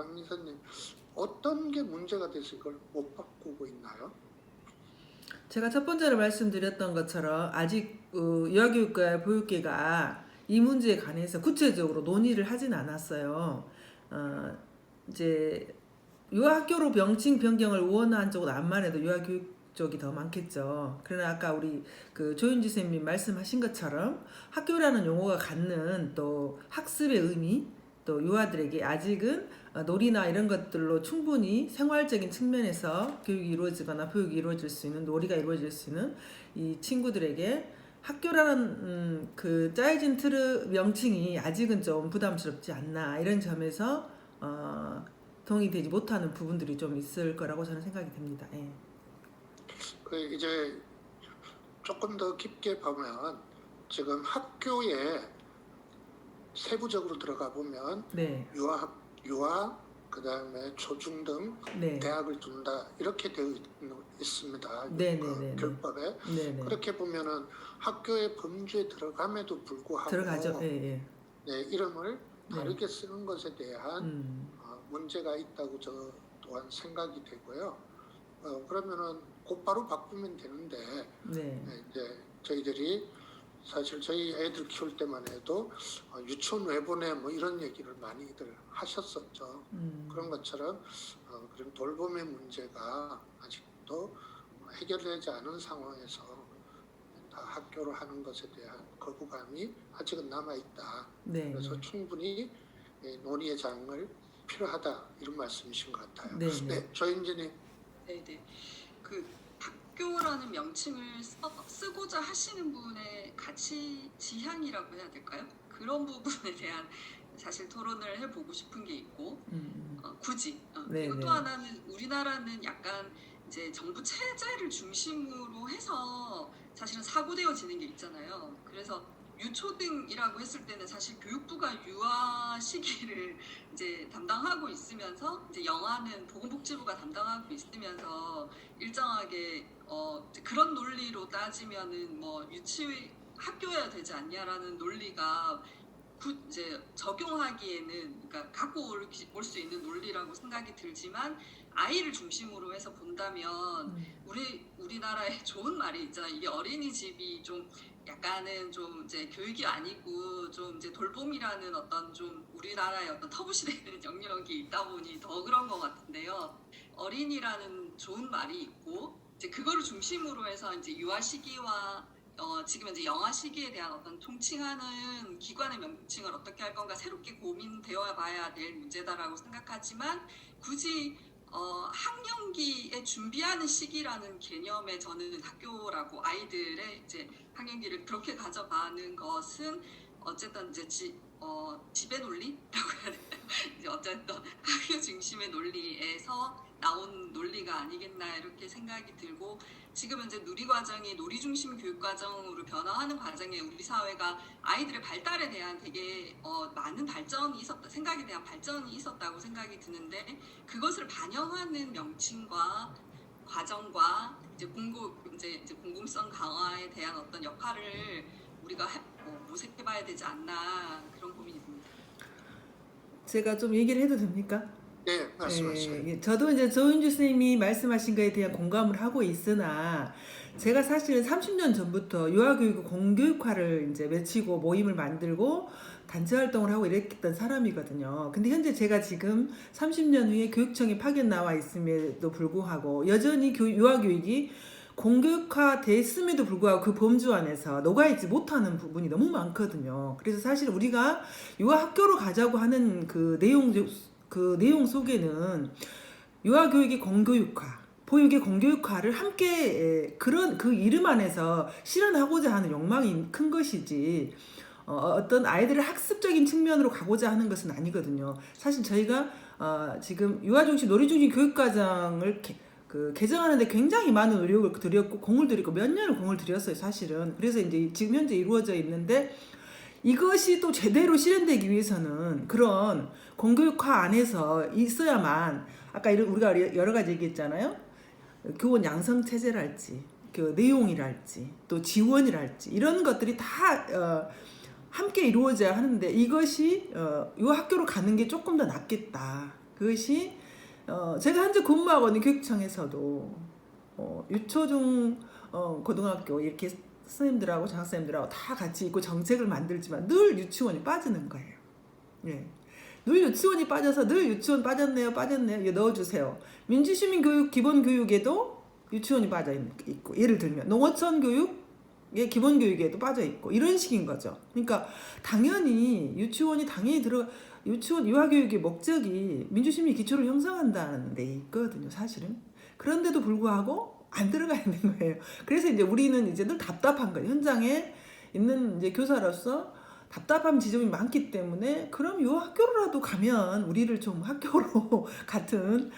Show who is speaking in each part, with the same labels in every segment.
Speaker 1: 강의사님, 어떤 게 문제가 돼서 이걸 못 바꾸고 있나요?
Speaker 2: 제가 첫 번째로 말씀드렸던 것처럼 아직 유아교육과 보육계가 이 문제에 관해서 구체적으로 논의를 하진 않았어요. 어, 이제 유아학교로 명칭 변경을 원한 쪽은 암만 해도 유아교육 쪽이 더 많겠죠. 그러나 아까 우리 그 조윤지 선생님이 말씀하신 것처럼 학교라는 용어가 갖는 또 학습의 의미, 또 유아들에게 아직은 놀이나 이런 것들로 충분히 생활적인 측면에서 교육이 이루어지거나 교육이 이루어질 수 있는, 놀이가 이루어질 수 있는 이 친구들에게 학교라는 그 짜여진 틀의 명칭이 아직은 좀 부담스럽지 않나, 이런 점에서 동의되지 못하는 부분들이 좀 있을 거라고 저는 생각이 됩니다. 예.
Speaker 1: 이제 조금 더 깊게 보면 지금 학교에 세부적으로 들어가 보면
Speaker 2: 네.
Speaker 1: 유아, 그다음에 초중등,
Speaker 2: 네.
Speaker 1: 대학을 둔다 이렇게 되어 있습니다.
Speaker 2: 네네네.
Speaker 1: 교육법에.
Speaker 2: 네네.
Speaker 1: 그렇게 보면은 학교의 범주에 들어감에도 불구하고
Speaker 2: 들어가죠. 예, 예.
Speaker 1: 네, 이름을
Speaker 2: 네.
Speaker 1: 다르게 쓰는 것에 대한 문제가 있다고 저 또한 생각이 되고요. 그러면은 곧바로 바꾸면 되는데
Speaker 2: 네.
Speaker 1: 이제 저희들이 사실 저희 애들 키울 때만 해도 유치원 외보내 뭐 이런 얘기를 많이들 하셨었죠. 그런 것처럼 그런 돌봄의 문제가 아직도 해결되지 않은 상황에서 다 학교로 하는 것에 대한 거부감이 아직은 남아있다.
Speaker 2: 네.
Speaker 1: 그래서 충분히 논의의 장을 필요하다 이런 말씀이신 것 같아요.
Speaker 2: 네.
Speaker 1: 네, 조인진님.
Speaker 3: 네네. 그 학교라는 명칭을 쓰고자 하시는 분의 가치 지향이라고 해야 될까요? 그런 부분에 대한 사실 토론을 해보고 싶은 게 있고, 굳이. 그리고 또 하나는 우리나라는 약간 이제 정부 체제를 중심으로 해서 사실은 사고되어지는 게 있잖아요. 그래서 유초등이라고 했을 때는 사실 교육부가 유아 시기를 이제 담당하고 있으면서 이제 영아는 보건복지부가 담당하고 있으면서 일정하게 그런 논리로 따지면은 뭐 유치 학교여야 되지 않냐라는 논리가 이제 적용하기에는 그러니까 갖고 올 수 있는 논리라고 생각이 들지만 아이를 중심으로 해서 본다면 우리나라에 좋은 말이 있잖아요. 이게 어린이집이 좀 약간은 좀 이제 교육이 아니고 좀 이제 돌봄이라는 어떤 좀 우리나라의 어떤 터부시되는 영역이 있다 보니 더 그런 것 같은데요. 어린이라는 좋은 말이 있고 이제 그거를 중심으로 해서 이제 유아 시기와 지금 이제 영아 시기에 대한 어떤 통칭하는 기관의 명칭을 어떻게 할 건가 새롭게 고민되어 봐야 될 문제다라고 생각하지만 굳이 학령기에 준비하는 시기라는 개념에 저는 학교라고 아이들의 이제 학령기를 그렇게 가져가는 것은 어쨌든 이제 지배 논리라고 해야 되나요? 이제 어쨌든 학교 중심의 논리에서 나온 논리가 아니겠나 이렇게 생각이 들고 지금 이제 누리과정이 놀이중심 교육과정으로 변화하는 과정에 우리 사회가 아이들의 발달에 대한 되게 많은 발전이 있었다, 생각에 대한 발전이 있었다고 생각이 드는데 그것을 반영하는 명칭과 과정과 이제 공공성 강화에 대한 어떤 역할을 우리가 모색해봐야 되지 않나 그런 고민이 듭니다.
Speaker 2: 제가 좀 얘기를 해도 됩니까?
Speaker 1: 네, 말씀하세요.
Speaker 2: 예, 저도 이제 조윤주 선생님이 말씀하신 거에 대한 공감을 하고 있으나 제가 사실은 30년 전부터 유아교육 공교육화를 이제 외치고 모임을 만들고 단체 활동을 하고 이랬던 사람이거든요. 근데 현재 제가 지금 30년 후에 교육청에 파견 나와 있음에도 불구하고 여전히 유아교육이 공교육화 됐음에도 불구하고 그 범주 안에서 녹아있지 못하는 부분이 너무 많거든요. 그래서 사실 우리가 유아학교로 가자고 하는 그 내용 속에는 유아교육의 공교육화, 보육의 공교육화를 함께 그런 그 이름 안에서 실현하고자 하는 욕망이 큰 것이지 어떤 아이들을 학습적인 측면으로 가고자 하는 것은 아니거든요. 사실 저희가 지금 유아중심, 놀이중심 교육과정을 개정하는데 굉장히 많은 노력을 들였고 공을 들였고 몇 년을 공을 들였어요, 사실은. 그래서 이제 지금 현재 이루어져 있는데 이것이 또 제대로 실현되기 위해서는 그런 공교육화 안에서 있어야만 아까 우리가 여러 가지 얘기했잖아요. 교원 양성 체제랄지, 그 내용이랄지, 또 지원이랄지 이런 것들이 다 함께 이루어져야 하는데 이것이 이 학교로 가는 게 조금 더 낫겠다. 그것이 제가 현재 근무하고 있는 교육청에서도 유초중 고등학교 이렇게 선생님들하고 장학사님들하고 다 같이 있고 정책을 만들지만 늘 유치원이 빠지는 거예요. 예. 늘 유치원이 빠져서 늘 유치원 빠졌네요. 이거 넣어주세요. 민주시민교육 기본교육에도 유치원이 빠져 있고, 예를 들면 농어촌 교육의 기본교육에도 빠져 있고 이런 식인 거죠. 그러니까 당연히 유치원 유아교육의 목적이 민주시민 기초를 형성한다는 데 있거든요, 사실은. 그런데도 불구하고 안 들어가 있는 거예요. 그래서 이제 우리는 이제 늘 답답한 거예요. 현장에 있는 이제 교사로서 답답한 지점이 많기 때문에 그럼 요 학교로라도 가면 우리를 좀 학교로 같은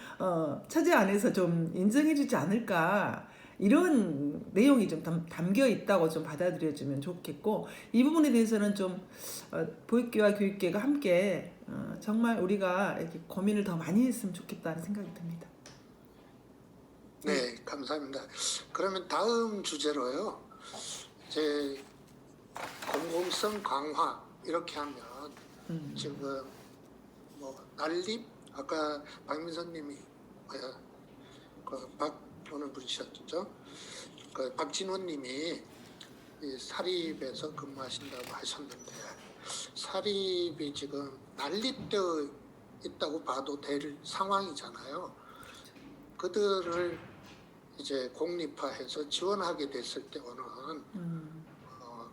Speaker 2: 체제 안에서 좀 인정해주지 않을까, 이런 내용이 좀 담겨 있다고 좀 받아들여주면 좋겠고, 이 부분에 대해서는 좀 보육계와 교육계가 함께 정말 우리가 이렇게 고민을 더 많이 했으면 좋겠다는 생각이 듭니다.
Speaker 1: 네, 감사합니다. 그러면 다음 주제로요. 이제 공공성 강화 이렇게 하면 지금 뭐 난립, 아까 박민선님이 어느 분이셨죠? 박진원님이 이 사립에서 근무하신다고 하셨는데, 사립이 지금 난립되어 있다고 봐도 될 상황이잖아요. 그들을 이제 공립화해서 지원하게 됐을 때 오는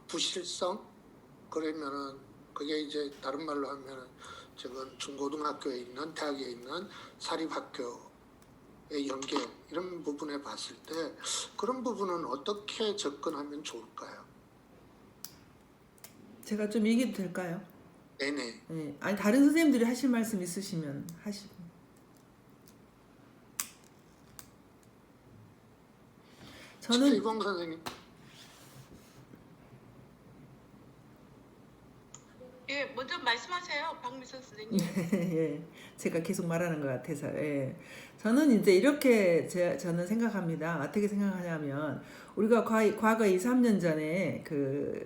Speaker 1: 부실성, 그러면은 그게 이제 다른 말로 하면은 지금 중고등학교에 있는 대학에 있는 사립학교의 연계, 이런 부분에 봤을 때 그런 부분은 어떻게 접근하면 좋을까요?
Speaker 2: 제가 좀 얘기해도 될까요?
Speaker 1: 네네.
Speaker 2: 네. 아니 다른 선생님들이 하실 말씀 있으시면 하시고. 저는
Speaker 1: 이봉 선생님.
Speaker 4: 예, 먼저 말씀하세요, 박미선 선생님.
Speaker 2: 예, 제가 계속 말하는 것 같아서. 예. 저는 이제 이렇게 저는 생각합니다. 어떻게 생각하냐면, 우리가 과거 2, 3년 전에 그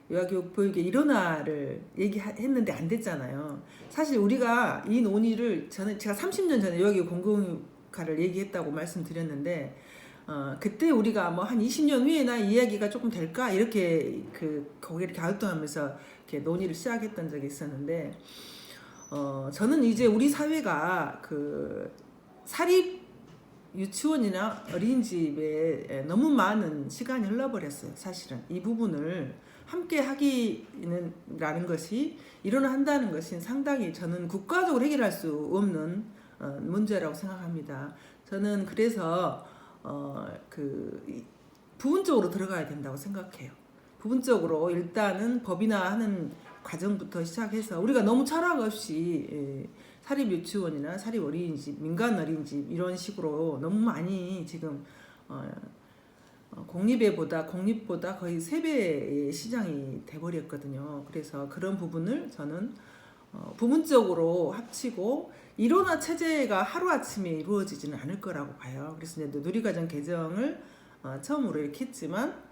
Speaker 2: 유아교육 보육의 일원화를 얘기했는데 안 됐잖아요. 사실 우리가 이 논의를 제가 30년 전에 유아교육 공공육화를 얘기했다고 말씀드렸는데, 그때 우리가 뭐 한 20년 후에나 이야기가 조금 될까 이렇게 거기를 갸우뚱하면서 이렇게 논의를 시작했던 적이 있었는데, 저는 이제 우리 사회가 그 사립 유치원이나 어린이집에 너무 많은 시간이 흘러버렸어요. 사실은 이 부분을 함께 하기라는 것이 일어난다는 것이 상당히 저는 국가적으로 해결할 수 없는 문제라고 생각합니다. 저는 그래서 부분적으로 들어가야 된다고 생각해요. 부분적으로 일단은 법이나 하는 과정부터 시작해서 우리가 너무 철학 없이 사립 유치원이나 사립 어린이집, 민간 어린이집 이런 식으로 너무 많이 지금 공립보다 거의 3배의 시장이 돼버렸거든요. 그래서 그런 부분을 저는 부분적으로 합치고 일원화 체제가 하루아침에 이루어지지는 않을 거라고 봐요. 그래서 이제 누리과정 개정을 처음으로 이렇게 했지만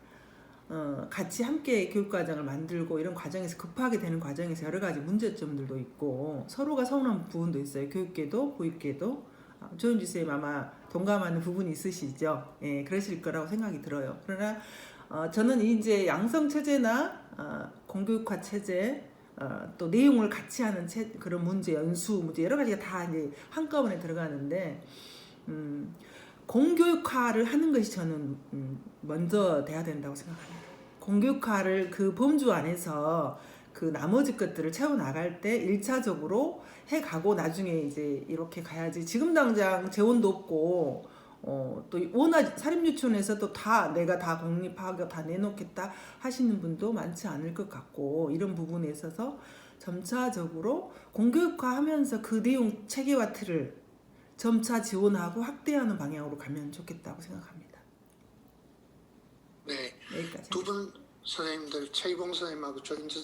Speaker 2: 같이 함께 교육과정을 만들고 이런 과정에서 급하게 되는 과정에서 여러 가지 문제점들도 있고 서로가 서운한 부분도 있어요. 교육계도 보육계도. 조은주 쌤 아마 동감하는 부분이 있으시죠? 예, 그러실 거라고 생각이 들어요. 그러나 저는 이제 양성 체제나 공교육화 체제, 또 내용을 같이 하는 그런 문제, 연수 문제 여러 가지가 다 이제 한꺼번에 들어가는데, 공교육화를 하는 것이 저는 먼저 돼야 된다고 생각합니다. 공교육화를 그 범주 안에서 그 나머지 것들을 채워 나갈 때 1차적으로 해가고 나중에 이제 이렇게 가야지. 지금 당장 재원도 없고 또 워낙 사립유치원에서 또 내가 다 공립하고 다 내놓겠다 하시는 분도 많지 않을 것 같고, 이런 부분에 있어서 점차적으로 공교육화하면서 그 내용 체계와 틀을 점차 지원하고 확대하는 방향으로 가면 좋겠다고 생각합니다.
Speaker 1: 네.
Speaker 2: 여기까지.
Speaker 1: 두 분 선생님들, 최이봉 선생님하고 조인주